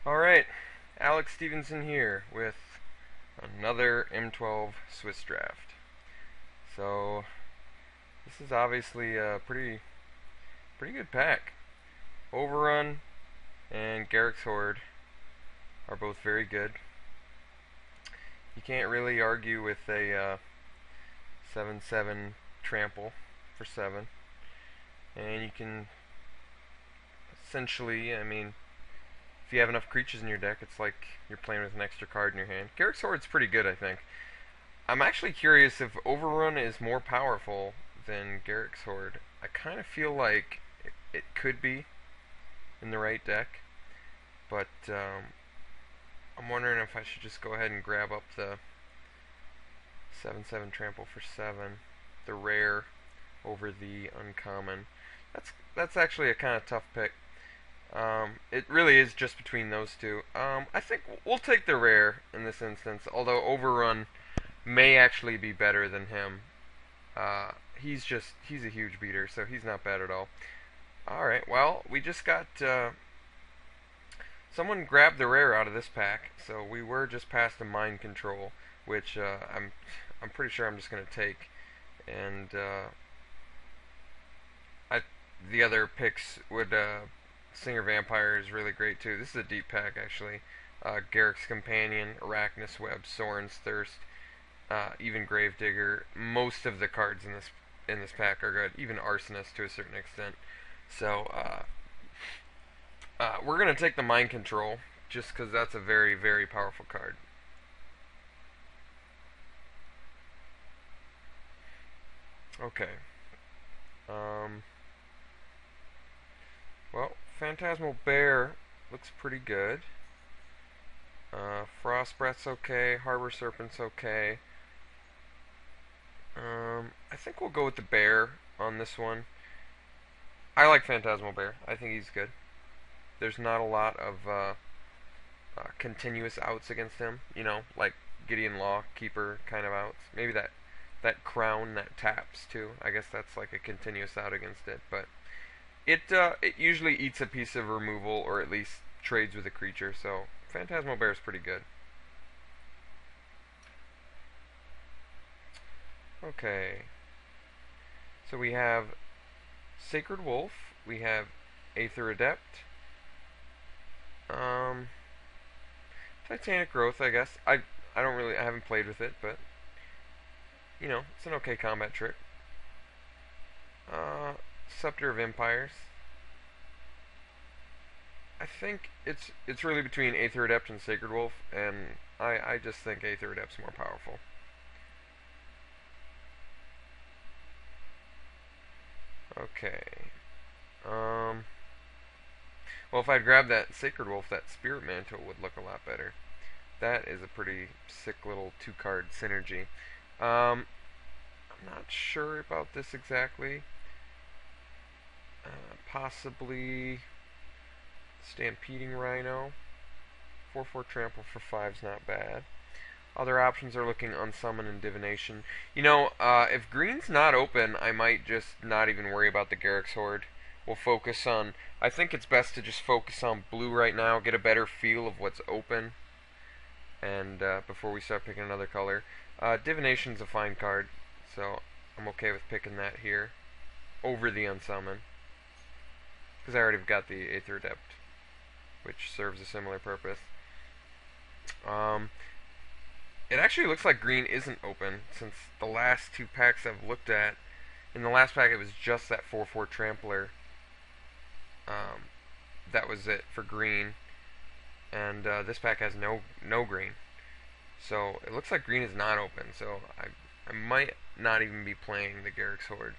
Alright, Alex Stephenson here with another M12 Swiss Draft. So, this is obviously a pretty good pack. Overrun and Garrick's Horde are both very good. You can't really argue with a 7/7 trample for 7. And you can essentially, if you have enough creatures in your deck, it's like you're playing with an extra card in your hand. Garrick's Horde's pretty good, I think. I'm actually curious if Overrun is more powerful than Garrick's Horde. I kind of feel like it could be in the right deck, but I'm wondering if I should just go ahead and grab up the 7/7 Trample for 7, the rare over the uncommon. That's actually a kind of tough pick. It really is just between those two. I think we'll take the rare in this instance, although Overrun may actually be better than him. He's a huge beater, so he's not bad at all. Alright, well, we just got, someone grabbed the rare out of this pack, so we were just past the mind control, which, I'm pretty sure I'm just gonna take, and, the other picks would, Singer Vampire is really great too. This is a deep pack, actually. Garrick's Companion, Arachnus Web, Soren's Thirst, even Gravedigger. Most of the cards in this pack are good. Even Arsonist to a certain extent. So we're gonna take the Mind Control just because that's a very powerful card. Okay. Um, well, Phantasmal Bear looks pretty good. Frost Breath's okay. Harbor Serpent's okay. I think we'll go with the bear on this one. I like Phantasmal Bear. I think he's good. There's not a lot of continuous outs against him. You know, like Gideon Law Keeper kind of outs. Maybe that crown that taps too. I guess that's like a continuous out against it. But it usually eats a piece of removal or at least trades with a creature. So Phantasmal Bear is pretty good. Okay. So we have Sacred Wolf. We have Aether Adept. Um, Titanic Growth, I guess. I haven't played with it, but you know, it's an okay combat trick. Uh, Scepter of Empires. I think it's really between Aether Adept and Sacred Wolf, and I just think Aether Adept's more powerful. Okay. Um. Well, if I'd grabbed that Sacred Wolf, that Spirit Mantle would look a lot better. That is a pretty sick little two-card synergy. I'm not sure about this exactly. Possibly Stampeding Rhino. 4/4 Trample for 5 is not bad. Other options are looking Unsummon and Divination. You know, if green's not open, I might just not even worry about the Garrick's Horde. We'll focus on... I think it's best to just focus on blue right now, get a better feel of what's open, and before we start picking another color. Divination's a fine card, so I'm okay with picking that here over the Unsummon, because I already got the Aether Adept, which serves a similar purpose. It actually looks like green isn't open, since the last two packs I've looked at, in the last pack it was just that 4/4 Trampler. That was it for green, and this pack has no green. So it looks like green is not open, so I might not even be playing the Garrick's Horde,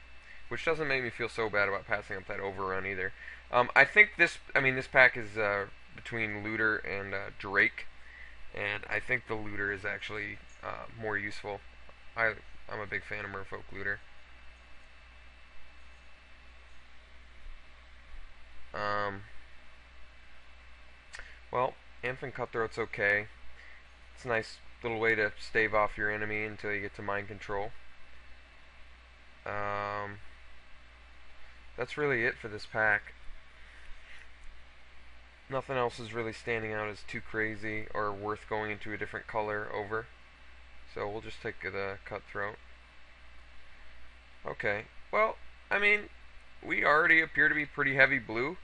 which doesn't make me feel so bad about passing up that overrun either. I think this pack is between Looter and Drake, and I think the Looter is actually more useful. I'm a big fan of Merfolk Looter. Um, well, Infant Cutthroat's okay. It's a nice little way to stave off your enemy until you get to mind control. Um, that's really it for this pack. Nothing else is really standing out as too crazy or worth going into a different color over. So we'll just take the cutthroat. Okay, well, I mean, we already appear to be pretty heavy blue,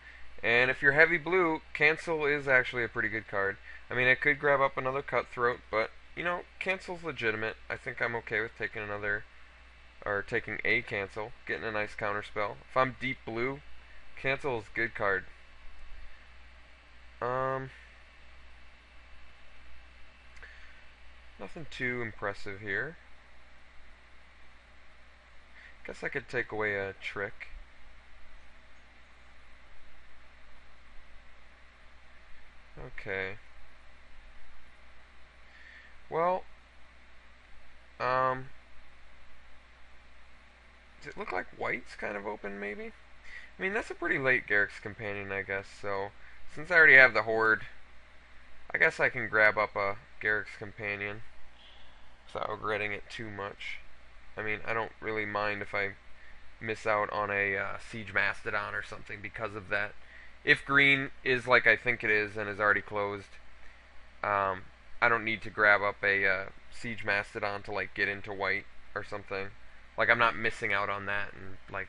and if you're heavy blue, cancel is actually a pretty good card. I mean, I could grab up another cutthroat, but, you know, cancel's legitimate. I think I'm okay with taking another, or taking a cancel, getting a nice counterspell. If I'm deep blue, cancel is a good card. Nothing too impressive here. Guess I could take away a trick. Okay. Well, does it look like white's kind of open, maybe? I mean, that's a pretty late Garrick's Companion, I guess, so since I already have the Horde, I guess I can grab up a Garrick's Companion without regretting it too much. I mean, I don't really mind if I miss out on a Siege Mastodon or something because of that. If green is like I think it is and is already closed, I don't need to grab up a Siege Mastodon to like get into white or something. Like I'm not missing out on that and like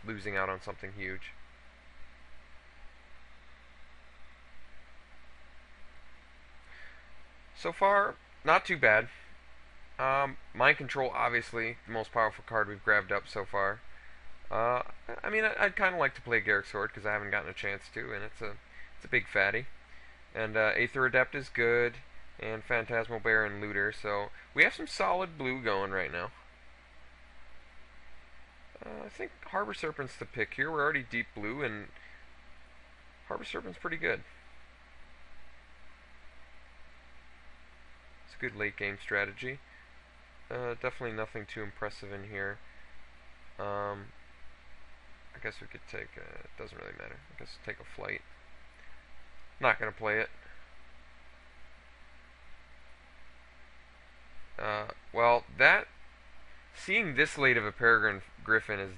losing out on something huge. So far, not too bad. Mind Control, obviously, the most powerful card we've grabbed up so far. Uh, I mean, I'd kind of like to play Garrick's Horde because I haven't gotten a chance to, and it's a big fatty. And Aether Adept is good, and Phantasmal Bear and Looter, so we have some solid blue going right now. I think Harbor Serpent's the pick here. We're already deep blue, and Harbor Serpent's pretty good. It's a good late game strategy. Definitely nothing too impressive in here. I guess we could take, it doesn't really matter. I guess take a flight. Not going to play it. Well, seeing this late of a Peregrine Griffin is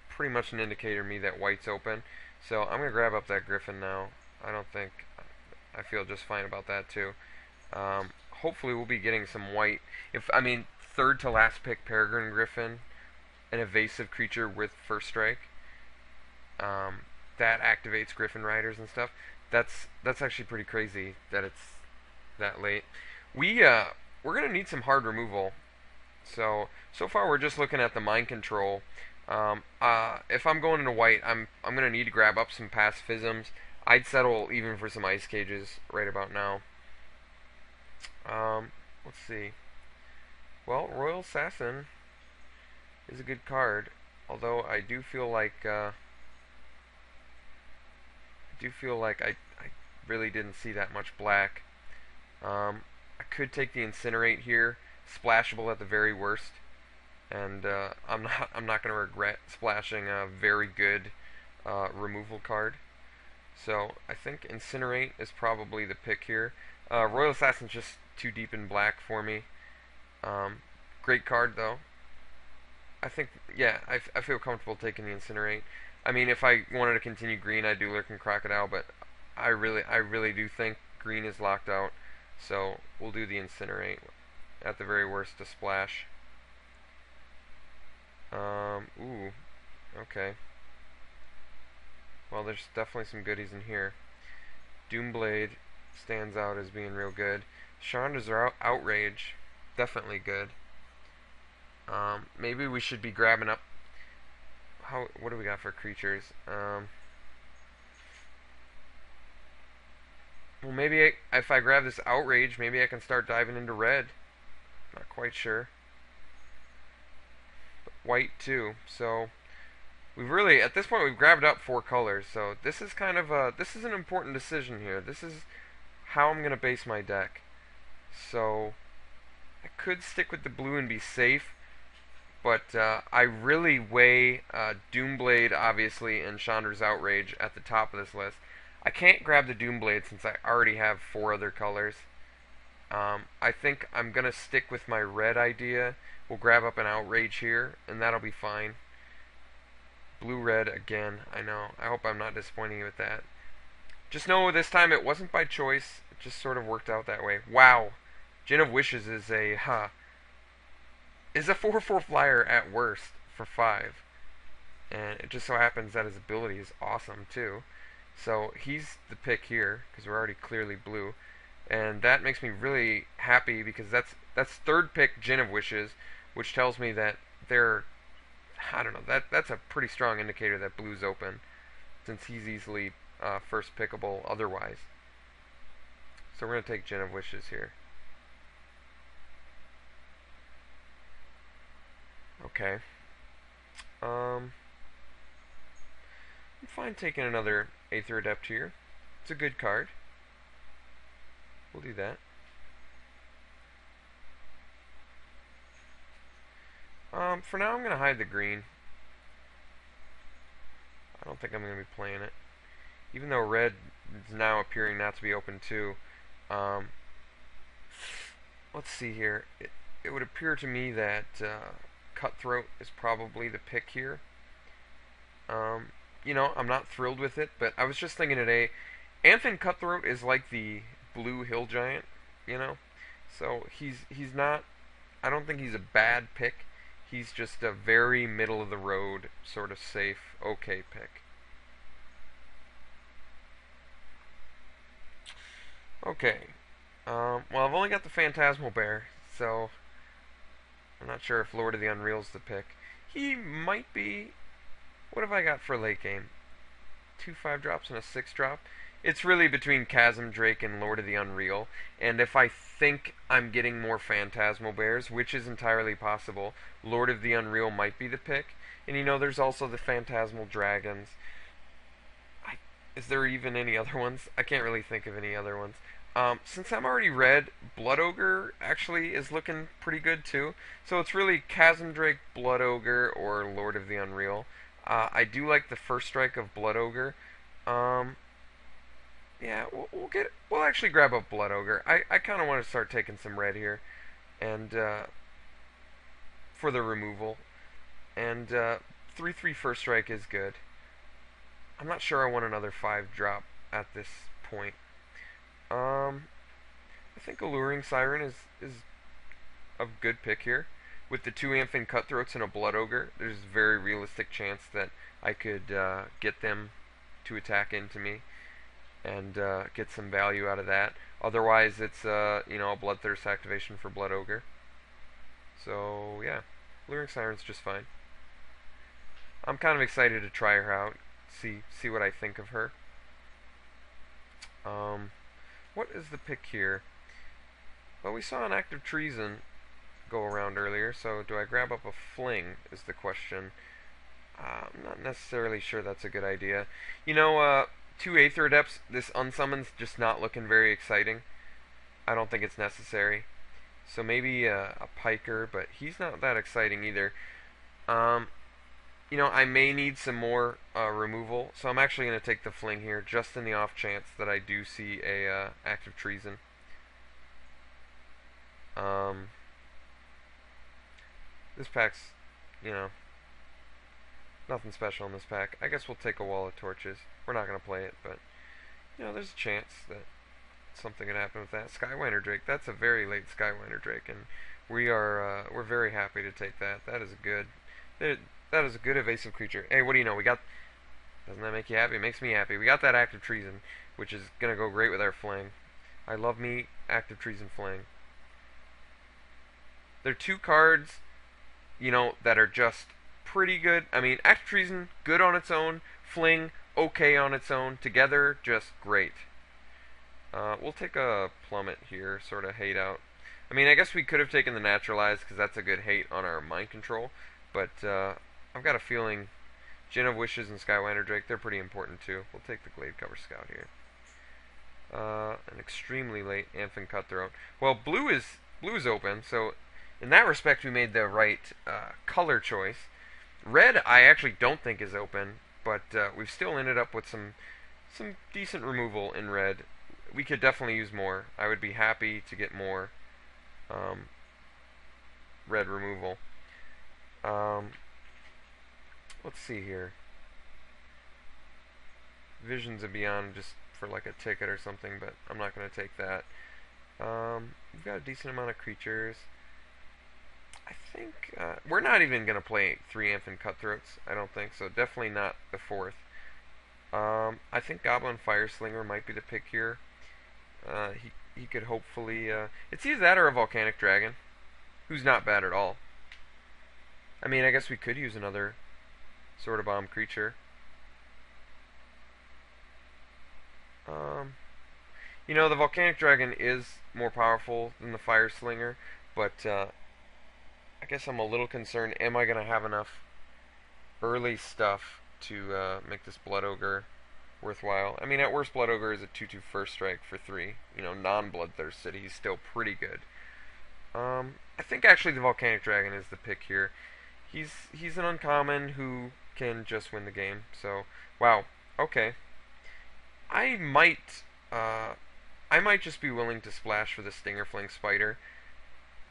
pretty much an indicator to me that white's open. So I'm going to grab up that Griffin now. I feel just fine about that too. Hopefully we'll be getting some white. Third to last pick Peregrine Griffin, an evasive creature with first strike. That activates Griffin Riders and stuff. That's actually pretty crazy that it's that late. We're gonna need some hard removal. So far we're just looking at the Mind Control. If I'm going into white, I'm gonna need to grab up some pacifisms. I'd settle even for some ice cages right about now. Let's see. Well, Royal Assassin is a good card, although I do feel like I really didn't see that much black. I could take the Incinerate here, splashable at the very worst, and I'm not going to regret splashing a very good removal card. So I think Incinerate is probably the pick here. Royal Assassin's just too deep in black for me. Great card though. I think, yeah, I feel comfortable taking the Incinerate. I mean, if I wanted to continue green, I'd do Lurking Crocodile, but I really do think green is locked out. So we'll do the Incinerate at the very worst to splash. Ooh, okay. Well, there's definitely some goodies in here. Doomblade stands out as being real good. Chandra's Outrage, definitely good. Maybe we should be grabbing up. What do we got for creatures? Well, maybe if I grab this Outrage, maybe I can start diving into red. Not quite sure. But white too. So we've really, at this point, we've grabbed up 4 colors. So this is kind of this is an important decision here. This is how I'm gonna base my deck. So I could stick with the blue and be safe. But I really weigh Doomblade, obviously, and Chandra's Outrage at the top of this list. I can't grab the Doomblade since I already have 4 other colors. I think I'm going to stick with my red idea. We'll grab up an Outrage here, and that'll be fine. Blue-red again, I know. I hope I'm not disappointing you with that. Just know this time it wasn't by choice. It just sort of worked out that way. Wow. Gin of Wishes is a 4/4 flyer at worst for 5. And it just so happens that his ability is awesome too. So he's the pick here because we're already clearly blue, and that makes me really happy because that's third pick Gin of Wishes, which tells me that they're, I don't know, that's a pretty strong indicator that blue's open since he's easily first pickable otherwise. So we're gonna take Gin of Wishes here. Okay. I'm fine taking another Aether Adept here. It's a good card. We'll do that. For now, I'm going to hide the green. I don't think I'm going to be playing it. Even though red is now appearing not to be open too. Let's see here. It would appear to me that Cutthroat is probably the pick here. You know, I'm not thrilled with it, but I was just thinking today, Anthin Cutthroat is like the blue hill giant, you know? So he's not, I don't think he's a bad pick. He's just a very middle of the road, sort of safe, okay pick. Okay. Well, I've only got the Phantasmal Bear, so I'm not sure if Lord of the Unreal's the pick. He might be. What have I got for late game? 2 5-drops and a 6-drop. It's really between Chasm Drake and Lord of the Unreal, and if I think I'm getting more Phantasmal Bears, which is entirely possible, Lord of the Unreal might be the pick. And you know, there's also the Phantasmal Dragons. Is there even any other ones? I can't really think of any other ones. Since I'm already red, Blood Ogre actually is looking pretty good too. So it's really Chasm Drake, Blood Ogre, or Lord of the Unreal. I do like the first strike of Blood Ogre. Yeah, we'll actually grab a Blood Ogre. I kind of want to start taking some red here, and for the removal, and 3/3 first strike is good. I'm not sure I want another 5-drop at this point. I think Alluring Siren is a good pick here. With the 2 Anthin Cutthroats and a Blood Ogre, there's a very realistic chance that I could get them to attack into me and get some value out of that. Otherwise, it's you know, a Bloodthirst activation for Blood Ogre. So yeah, Alluring Siren's just fine. I'm kind of excited to try her out, see what I think of her. What is the pick here? Well, we saw an Act of Treason go around earlier, so do I grab up a Fling is the question. I'm not necessarily sure that's a good idea. You know, 2 Aether Adepts, this unsummon's just not looking very exciting. I don't think it's necessary. So maybe a Piker, but he's not that exciting either. You know, I may need some more removal, so I'm actually going to take the Fling here, just in the off chance that I do see a Act of Treason. This pack's, you know, nothing special in this pack. I guess we'll take a Wall of Torches. We're not going to play it, but, you know, there's a chance that something could happen with that. Skywinder Drake, that's a very late Skywinder Drake, and we're very happy to take that. That is a good, that is a good evasive creature. Hey, what do you know? We got, doesn't that make you happy? It makes me happy. We got that Act of Treason, which is going to go great with our Fling. I love me Act of Treason Fling. They're 2 cards, you know, that are just pretty good. I mean, Act of Treason, good on its own. Fling, okay on its own. Together, just great. We'll take a Plummet here, sort of hate out. I mean, I guess we could have taken the Naturalize, because that's a good hate on our Mind Control. But I've got a feeling Gin of Wishes and Skywinder Drake, they're pretty important too. We'll take the Glade Cover Scout here. An extremely late Anthin Cutthroat. Well, blue is open, so in that respect we made the right color choice. Red I actually don't think is open, but we've still ended up with some decent removal in red. We could definitely use more. I would be happy to get more red removal. Let's see here. Visions of Beyond just for like a ticket or something, but I'm not going to take that. We've got a decent amount of creatures. I think we're not even going to play 3 Amphin Cutthroats, I don't think, so definitely not the 4th. I think Goblin Fireslinger might be the pick here. He could hopefully... it's either that or a Volcanic Dragon, who's not bad at all. I mean, I guess we could use another sort of bomb creature. You know, the Volcanic Dragon is more powerful than the Fire Slinger, but I guess I'm a little concerned. Am I going to have enough early stuff to make this Blood Ogre worthwhile? I mean, at worst, Blood Ogre is a 2/2 first strike for 3. You know, non-bloodthirsted, he's still pretty good. I think actually the Volcanic Dragon is the pick here. He's an uncommon who can just win the game. So, wow, okay. I might just be willing to splash for the Stinger Fling Spider.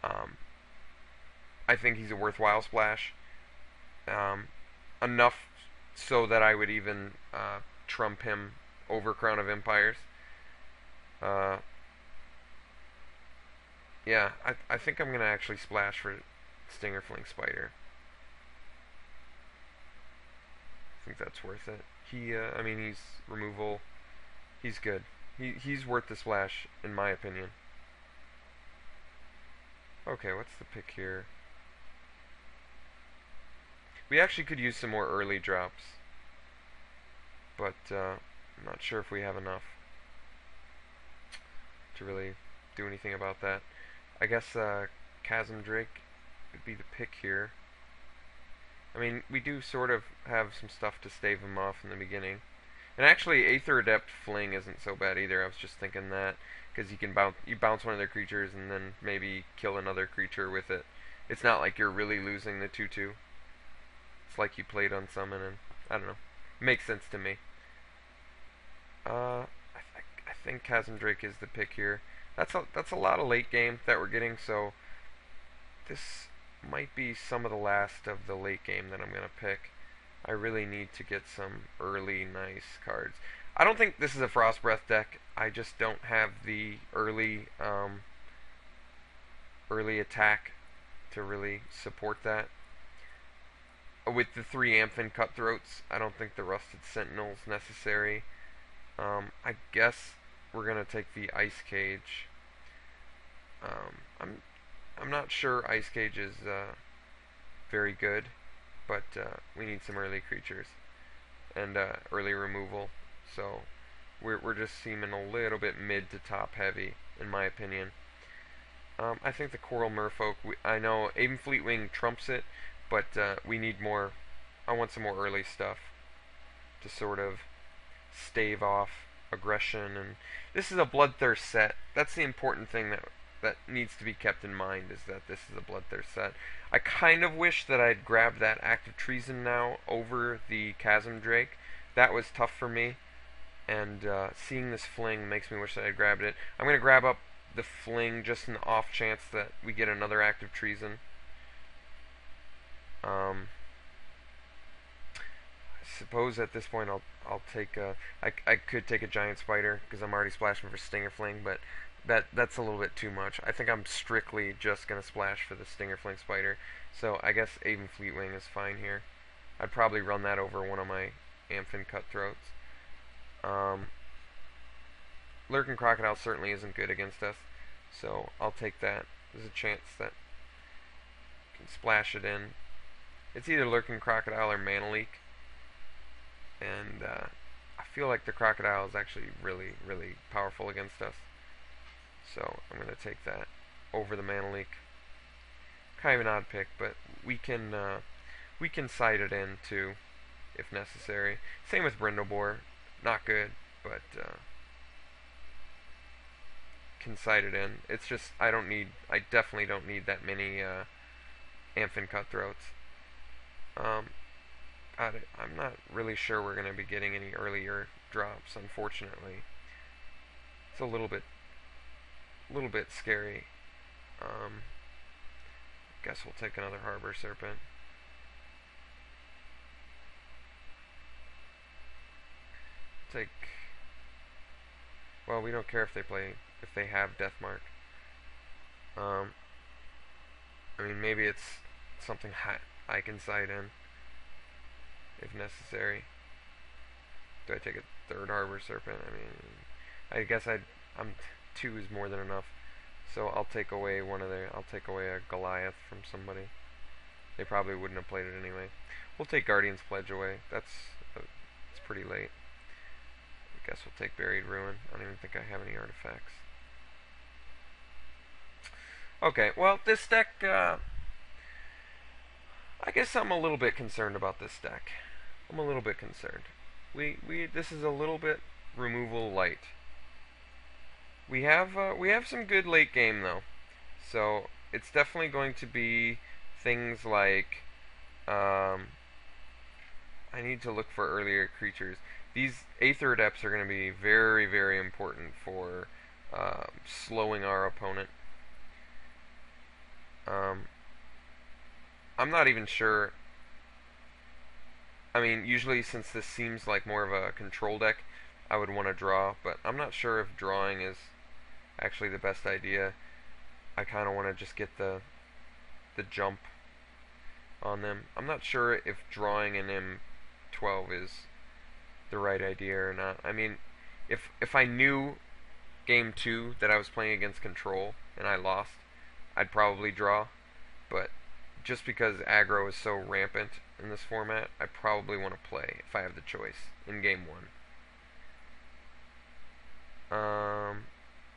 I think he's a worthwhile splash. Enough so that I would even trump him over Crown of Empires. Yeah, I think I'm going to actually splash for Stinger Fling Spider. I think that's worth it. I mean, he's removal. He's good. He's worth the splash, in my opinion. Okay, what's the pick here? We actually could use some more early drops, but I'm not sure if we have enough to really do anything about that. I guess Chasm Drake would be the pick here. I mean, we do sort of have some stuff to stave him off in the beginning. And actually, Aether Adept Fling isn't so bad either. I was just thinking that, because you bounce one of their creatures and then maybe kill another creature with it. It's not like you're really losing the 2/2. It's like you played on summon, and I don't know. Makes sense to me. I think Chasm Drake is the pick here. That's a lot of late game that we're getting, so this might be some of the last of the late game that I'm going to pick. I really need to get some early nice cards. I don't think this is a Frost Breath deck. I just don't have the early attack to really support that. With the 3 Amphin Cutthroats, I don't think the Rusted Sentinel is necessary. I guess we're gonna take the Ice Cage. I'm not sure Ice Cage is very good, but we need some early creatures and early removal. So we're just seeming a little bit mid to top heavy, in my opinion. I think the Coral Merfolk. I know Aven Fleetwing trumps it, but we need more. I want some more early stuff to sort of stave off aggression. And this is a Bloodthirst set. That's the important thing that needs to be kept in mind, is that this is a Bloodthirst set. I kind of wish that I'd grabbed that Act of Treason now over the Chasm Drake. That was tough for me, and seeing this Fling makes me wish that I'd grabbed it. I'm going to grab up the Fling just in the off chance that we get another Act of Treason. I suppose at this point I'll take I could take a Giant Spider because I'm already splashing for Stinger Fling, but that's a little bit too much. I think I'm strictly just gonna splash for the Stinger Fling Spider. So I guess Aven Fleetwing is fine here. I'd probably run that over one of my Amphin Cutthroats. Lurking Crocodile certainly isn't good against us, so I'll take that. There's a chance that I can splash it in. It's either Lurking Crocodile or Mana Leak, and I feel like the Crocodile is actually really, really powerful against us. So I'm going to take that over the Mana Leak. Kind of an odd pick, but we can side it in too, if necessary. Same with Brindlebore, not good, but can side it in. It's just I definitely don't need that many Amphin Cutthroats. I'm not really sure we're going to be getting any earlier drops, unfortunately. It's a little bit scary. Guess we'll take another Harbor Serpent. Well, we don't care if they have Deathmark. Um, I mean, maybe it's something I can side in if necessary. Do I take a third Harbor Serpent? I mean, I guess I'm 2 is more than enough. So I'll take away I'll take away a Goliath from somebody. They probably wouldn't have played it anyway. We'll take Guardian's Pledge away. It's pretty late. I guess we'll take Buried Ruin. I don't even think I have any artifacts. Okay, well, this deck, I guess I'm a little bit concerned about this deck. I'm a little bit concerned. This is a little bit removal light. We have some good late game though, so it's definitely going to be things like I need to look for earlier creatures. These Aether Adepts are going to be very, very important for slowing our opponent. I'm not even sure. I mean, usually since this seems like more of a control deck, I would want to draw, but I'm not sure if drawing is actually the best idea. I kind of want to just get the jump on them. I'm not sure if drawing in M12 is the right idea or not. I mean, if I knew game 2 that I was playing against control and I lost, I'd probably draw, but just because aggro is so rampant in this format, I probably want to play if I have the choice in game 1.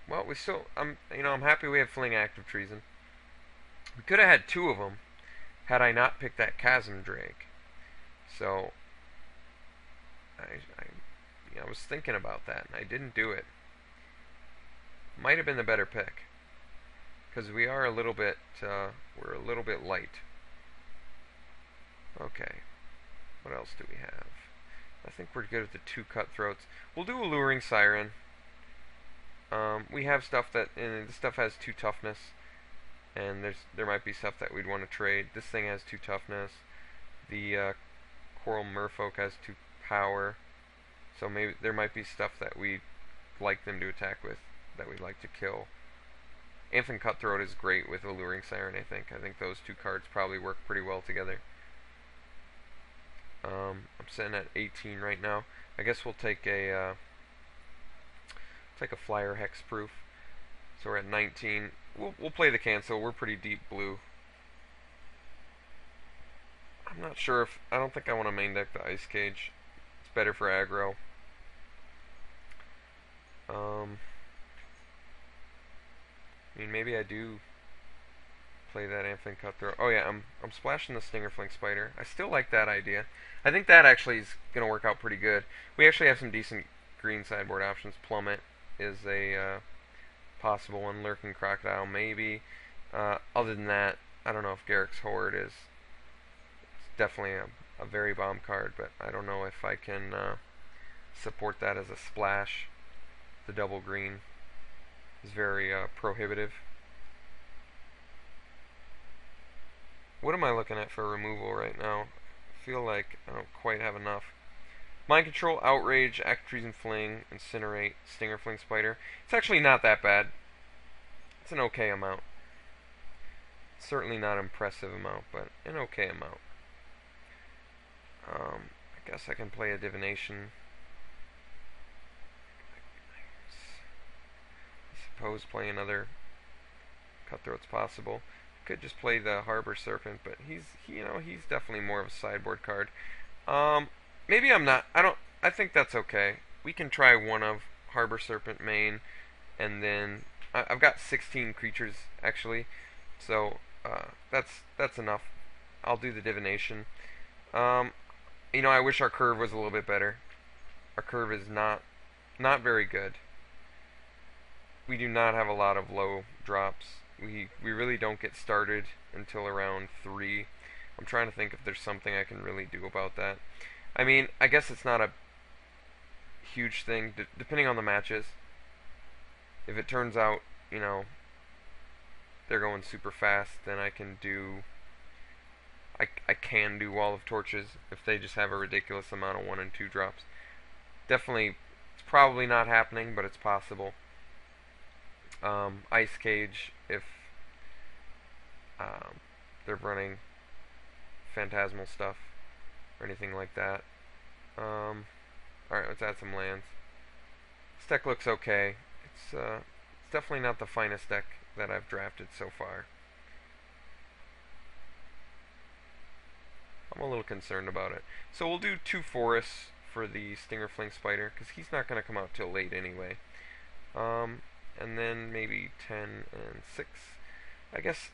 Well, I'm happy we have Fling Active Treason. We could have had 2 of them had I not picked that Chasm Drake. So I was thinking about that and I didn't do it. Might have been the better pick, because we are a little bit we're a little bit light. Okay, what else do we have? I think we're good with the 2 Cutthroats. We'll do Alluring Siren. We have stuff this stuff has 2 toughness, and there might be stuff that we'd want to trade. This thing has 2 toughness. The Coral Merfolk has 2 power, so maybe there might be stuff that we'd like them to attack with that we'd like to kill. Amphin Cutthroat is great with Alluring Siren, I think. I think those 2 cards probably work pretty well together. I'm sitting at 18 right now. I guess we'll take a Flyer Hexproof. So we're at 19. We'll play the cancel. We're pretty deep blue. I'm not sure if I don't think I want to main deck the Ice Cage. It's better for aggro. I mean, maybe I do play that Amphin Cutthroat. Oh yeah, I'm splashing the Stingerfling Spider. I still like that idea. I think that actually is going to work out pretty good. We actually have some decent green sideboard options. Plummet is a possible one. Lurking Crocodile, maybe. Other than that, I don't know if Garrick's Horde is. It's definitely a very bomb card, but I don't know if I can support that as a splash. The double green is very prohibitive. What am I looking at for removal right now? I feel like I don't quite have enough. Mind Control, Outrage, Active Treason, Fling, Incinerate, Stingerfling Spider. It's actually not that bad. It's an okay amount. Certainly not an impressive amount, but an okay amount. I guess I can play a Divination. I suppose play another Cutthroat's possible. Could just play the Harbor Serpent, but he's definitely more of a sideboard card. Maybe I'm not. I think that's okay. We can try one of Harbor Serpent main, and then I've got 16 creatures actually, so that's enough. I'll do the Divination. I wish our curve was a little bit better. Our curve is not very good. We do not have a lot of low drops. We really don't get started until around 3. I'm trying to think if there's something I can really do about that. I mean, I guess it's not a huge thing, depending on the matches. If it turns out, they're going super fast, then I can do Wall of Torches if they just have a ridiculous amount of 1 and 2 drops. Definitely, it's probably not happening, but it's possible. Ice Cage, if they're running Phantasmal stuff or anything like that. Alright, let's add some lands. This deck looks okay. It's definitely not the finest deck that I've drafted so far. I'm a little concerned about it. So we'll do 2 forests for the Stinger Fling Spider, because he's not going to come out till late anyway. And then maybe 10 and 6. I guess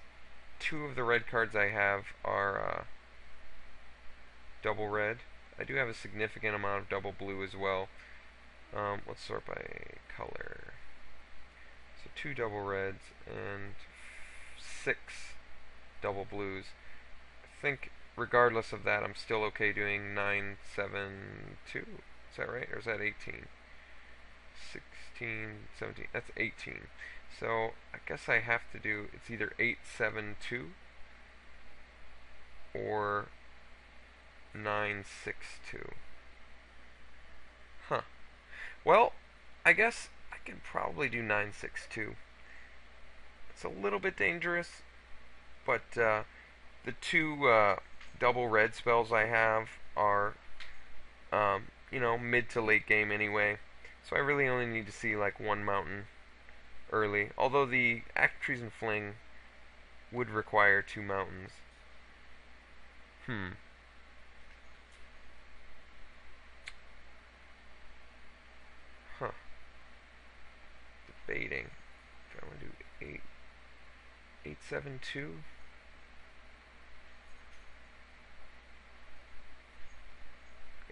2 of the red cards I have are double red. I do have a significant amount of double blue as well. Let's sort by color. So 2 double reds and 6 double blues. I think regardless of that, I'm still okay doing 9, 7, 2. Is that right? Or is that 18? 16, 17. That's 18. So I guess I have to do, it's either 8, 7, 2 or 9, 6, 2. Huh. Well, I guess I can probably do 9, 6, 2. It's a little bit dangerous, but the 2 double red spells I have are, mid to late game anyway. So I really only need to see like 1 mountain early. Although the Act Trees and Fling would require 2 mountains. Huh. Debating. If I want to do 8, 7, 2.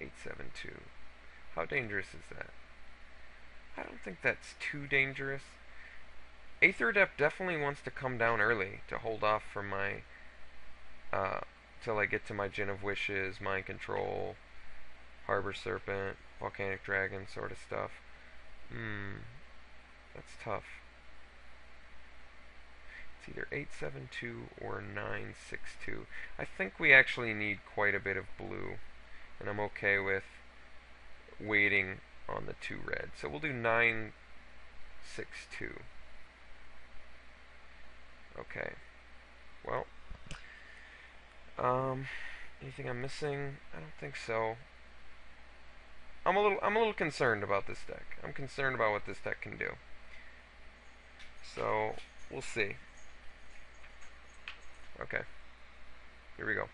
Eight, 7, 2. How dangerous is that? I don't think that's too dangerous. Aether Adept definitely wants to come down early to hold off from my till I get to my Gin of Wishes, Mind Control, Harbor Serpent, Volcanic Dragon sort of stuff. That's tough. It's either 8, 7, 2 or 9, 6, 2. I think we actually need quite a bit of blue, and I'm okay with waiting on the 2 red. So we'll do 9, 6, 2. Okay. Well, anything I'm missing? I don't think so. I'm a little concerned about this deck. I'm concerned about what this deck can do. So, we'll see. Okay. Here we go.